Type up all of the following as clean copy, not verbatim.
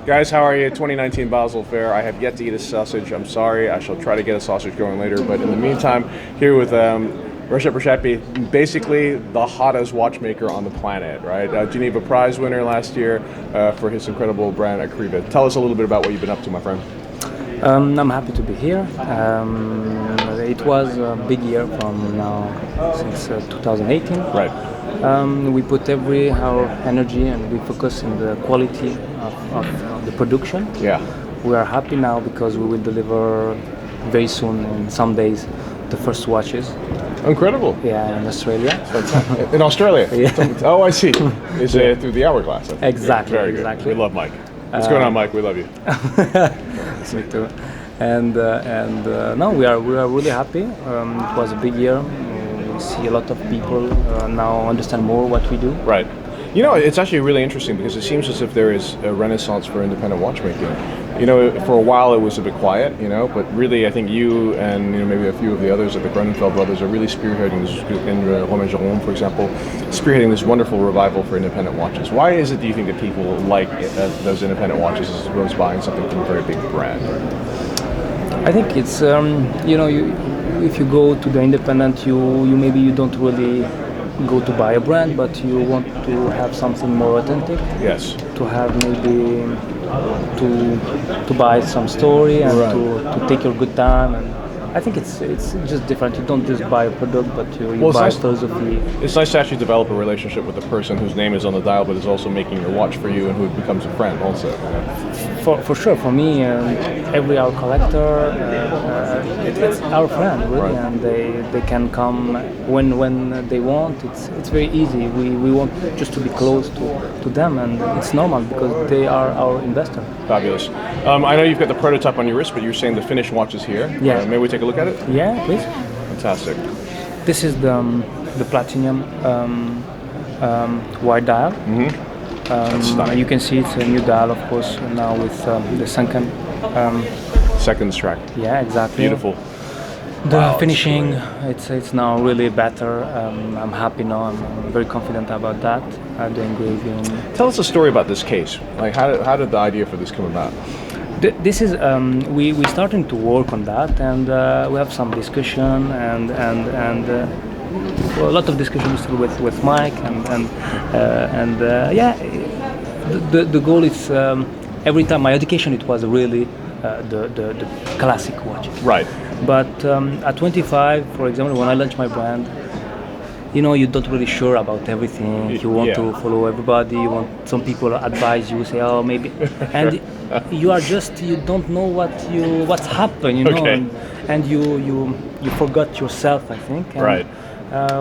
Guys, how are you? 2019 Basel Fair. I have yet to eat a sausage. I'm sorry. I shall try to get a sausage going later. But in the meantime, here with Rexhep Rexhepi, basically the hottest watchmaker on the planet, right? Geneva Prize winner last year for his incredible brand AkriviA. Tell us a little bit about what you've been up to, my friend. I'm happy to be here. It was a big year from now since 2018. Right. We put our energy and we focus on the quality of the production. Yeah. We are happy now because we will deliver very soon, in some days, the first watches. Incredible. Yeah, in Australia. In Australia? Yeah. Oh, I see. Is it through the Hourglass? Exactly. Very exactly. good. We love Mike. What's going on, Mike? We love you. Me too. And no, we are really happy. It was a big year. We see a lot of people now understand more what we do. Right. You know, it's actually really interesting because it seems as if there is a renaissance for independent watchmaking. You know, for a while it was a bit quiet, but really I think you and maybe a few of the others at the Grenenfeld brothers are really spearheading this, in Romain Jérôme, for example, spearheading this wonderful revival for independent watches. Why is it, do you think, that people like those independent watches as opposed to buying something from a very big brand? I think it's, if you go to the independent, maybe you don't really go to buy a brand, but you want to have something more authentic. Yes. To have maybe to buy some story and right. to take your good time, and I think it's just different. You don't just buy a product, but you buy philosophy. It's nice to actually develop a relationship with the person whose name is on the dial, but is also making your watch for you and who becomes a friend also. For sure, for me, every our collector, it's our friend, really, right. And they can come when they want. It's very easy. We want just to be close to them, and it's normal because they are our investor. Fabulous. I know you've got the prototype on your wrist, but you're saying the finished watch is here. Yeah. May we take a look at it? Yeah, please. Fantastic. This is the platinum white dial. Mm-hmm. You can see it's a new dial, of course, now with the sunken. Second track. Yeah, exactly. Beautiful. The finishing, it's now really better. I'm happy now. I'm very confident about that. The engraving. Tell us a story about this case. Like, how did the idea for this come about? This is we starting to work on that, and we have some discussion and a lot of discussion still with Mike and yeah. The goal is every time my education it was really the classic watch. Right. But at 25, for example, when I launched my brand, you don't really sure about everything. You want to follow everybody. You want some people advise you, say, oh, maybe, and you don't know what's happened, okay. and you forgot yourself, I think. And, right.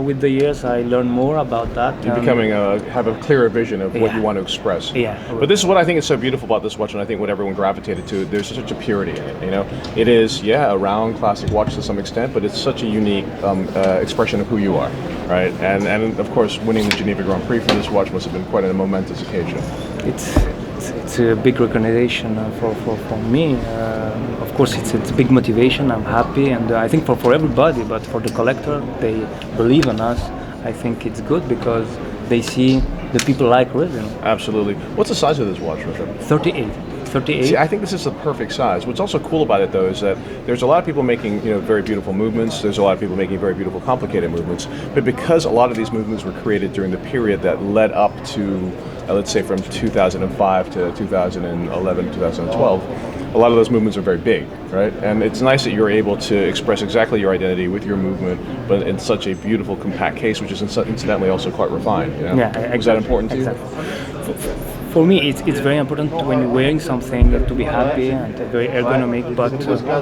With the years, I learned more about that. You're becoming have a clearer vision of what you want to express. Yeah. But this is what I think is so beautiful about this watch, and I think what everyone gravitated to. There's such a purity in it. It is a round classic watch to some extent, but it's such a unique expression of who you are, right? And of course, winning the Geneva Grand Prix for this watch must have been quite a momentous occasion. It's a big recognition for me. Of course, it's a big motivation. I'm happy, and I think for everybody, but for the collector, they believe in us. I think it's good because they see the people like Resin. Absolutely. What's the size of this watch, Rexhep? 38. 38. See, I think this is the perfect size. What's also cool about it, though, is that there's a lot of people making very beautiful movements. There's a lot of people making very beautiful, complicated movements. But because a lot of these movements were created during the period that led up to, let's say, from 2005 to 2011, 2012, a lot of those movements are very big, right? And it's nice that you're able to express exactly your identity with your movement, but in such a beautiful, compact case, which is incidentally also quite refined. Yeah, exactly. Is that important to you? For me, it's very important when you're wearing something to be happy and very ergonomic. But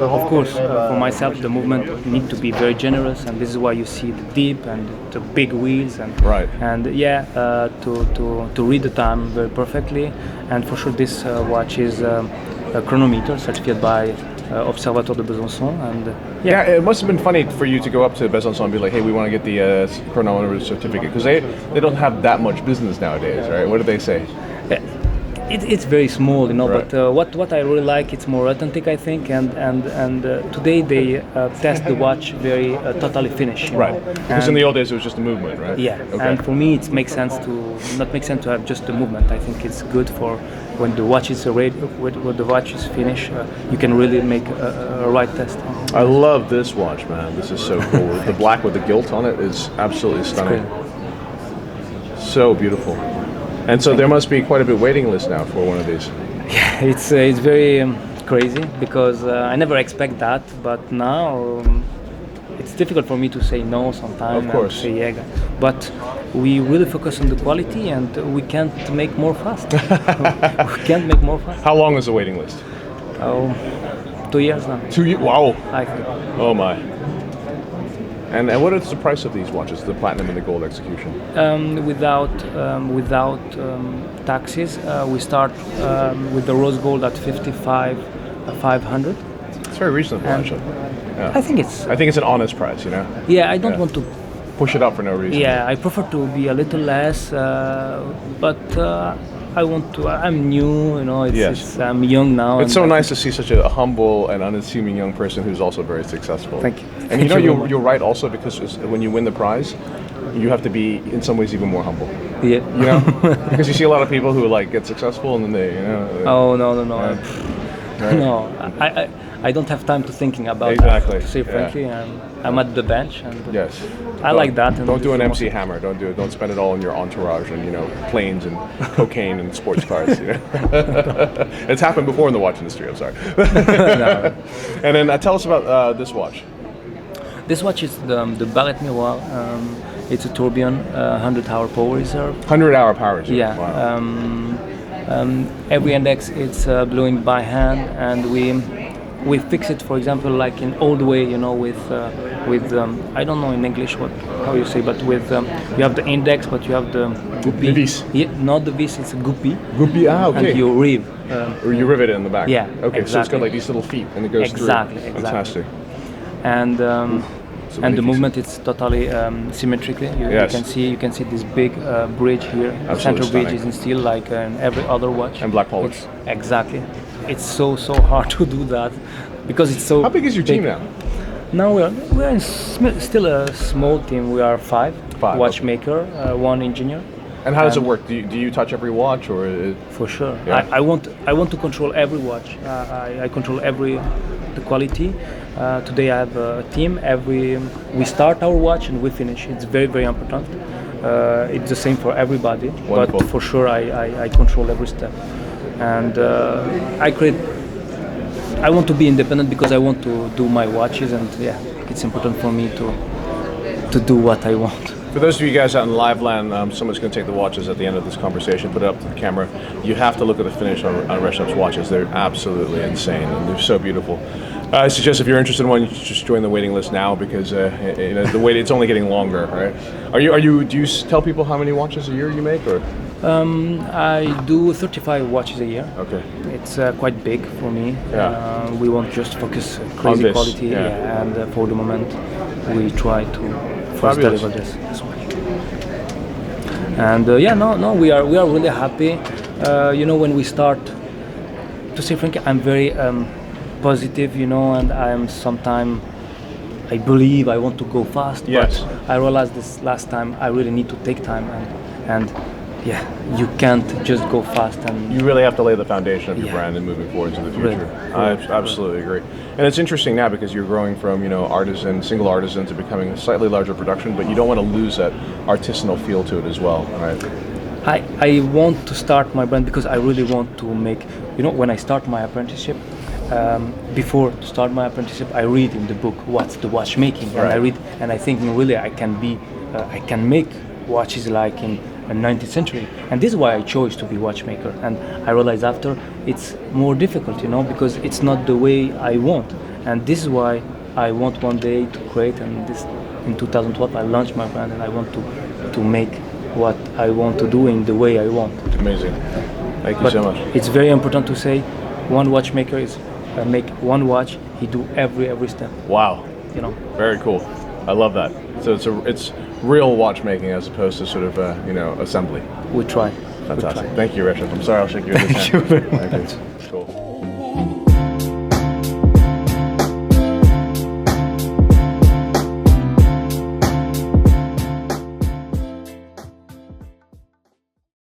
of course, for myself, the movement need to be very generous, and this is why you see the deep and the big wheels and right. And to read the time very perfectly. And for sure, this watch is a chronometer certified by Observatoire de Besançon, and yeah, it must have been funny for you to go up to Besançon and be like, "Hey, we want to get the chronometer certificate," because they don't have that much business nowadays, right? What did they say? It's very small, you know. Right. But what I really like, it's more authentic, I think. And today they test the watch very totally finished. Right. Because in the old days it was just a movement, right? Yeah. Okay. And for me, it makes sense to not make sense to have just a movement. I think it's good for when the watch is ready, when the watch is finished, you can really make a right test. I love this watch, man. This is so cool. The black with the gilt on it is absolutely stunning. So beautiful. And so there must be quite a bit waiting list now for one of these. Yeah, it's very crazy because I never expect that, but now it's difficult for me to say no sometimes. Of course. And say yeah, but we really focus on the quality, and we can't make more fast. We can't make more fast. How long is the waiting list? Oh, 2 years now. 2 years? Wow. I think. Oh my. And what is the price of these watches, the platinum and the gold execution? Without taxes, we start with the rose gold at 55,500. It's very reasonable, actually. Yeah. I think it's an honest price, you know? Yeah, I don't want to push it up for no reason. Yeah, I prefer to be a little less, but I want to. I'm new, you know. I'm young now. It's so nice to see such a humble and unassuming young person who's also very successful. Thank you. And you're right also, because when you win the prize, you have to be in some ways even more humble. Yeah. You know, because you see a lot of people who like get successful and then they, you know. Oh no. Right. No, I don't have time to thinking about exactly. that. To say frankly, I'm at the bench, and yes, I like that. And don't do an MC Hammer. Don't do it. Don't spend it all on your entourage and planes and cocaine and sports cars. You know? It's happened before in the watch industry. I'm sorry. No. And then tell us about this watch. This watch is the Ballet Miroir. It's a tourbillon, 100-hour power reserve. 100-hour power reserve. Yeah. Wow. Every index it's blowing by hand, and we fix it, for example, like in old way, you know, with I don't know in English how you say, but with you have the index, but you have the goupy. The vis. Yeah, not the vis, it's a goupy. Goupy, okay. And you riv. Or you rivet it in the back. Yeah. Okay, exactly. so it's got like these little feet, and it goes through. Exactly. Fantastic. And the movement it's totally symmetrically. You can see this big bridge here. The center bridge is in steel, like in every other watch. And black polish. Exactly. It's so hard to do that because it's so. How big is your team now? Now we're still a small team. We are five watchmaker, one engineer. And how does it work? Do you touch every watch, or? For sure. Yeah. I want to control every watch. I control the quality. Today I have a team. We start our watch and we finish. It's very, very important. It's the same for everybody. Wonderful. But for sure I control every step. And I want to be independent because I want to do my watches, and it's important for me to do what I want. For those of you guys out in live land, someone's going to take the watches at the end of this conversation, put it up to the camera. You have to look at the finish on Rexhep's watches. They're absolutely insane, and they're so beautiful. I suggest if you're interested in one, you should just join the waiting list now, because the wait, it's only getting longer, right? Do you tell people how many watches a year you make, or? I do 35 watches a year. Okay. It's quite big for me. Yeah. We won't just focus crazy quality, and for the moment we try to first deliver this watch. And we are really happy. When we start, to say frankly, I'm very positive, and I believe I want to go fast. Yes. But I realized this last time I really need to take time, and you can't just go fast. And you really have to lay the foundation of your brand and moving forward into the future. I absolutely agree. And it's interesting now because you're growing from single artisan to becoming a slightly larger production, but you don't want to lose that artisanal feel to it as well, right? I want to start my brand because I really want to make. When I start my apprenticeship, before to start my apprenticeship, I read in the book what's the watchmaking, and I read and I think really I can make watches like in the 19th century, and this is why I chose to be watchmaker. And I realized after it's more difficult, because it's not the way I want, and this is why I want one day to create. And this in 2012 I launched my brand, and I want to make what I want to do in the way I want. Amazing. Thank you so much. It's very important to say, one watchmaker is make one watch. He do every step. Wow. Very cool. I love that. So it's real watchmaking as opposed to sort of assembly. We try. Fantastic. Thank you, Rexhep. I'm sorry I'll shake your hand. Thank you very Thank you. much. Cool.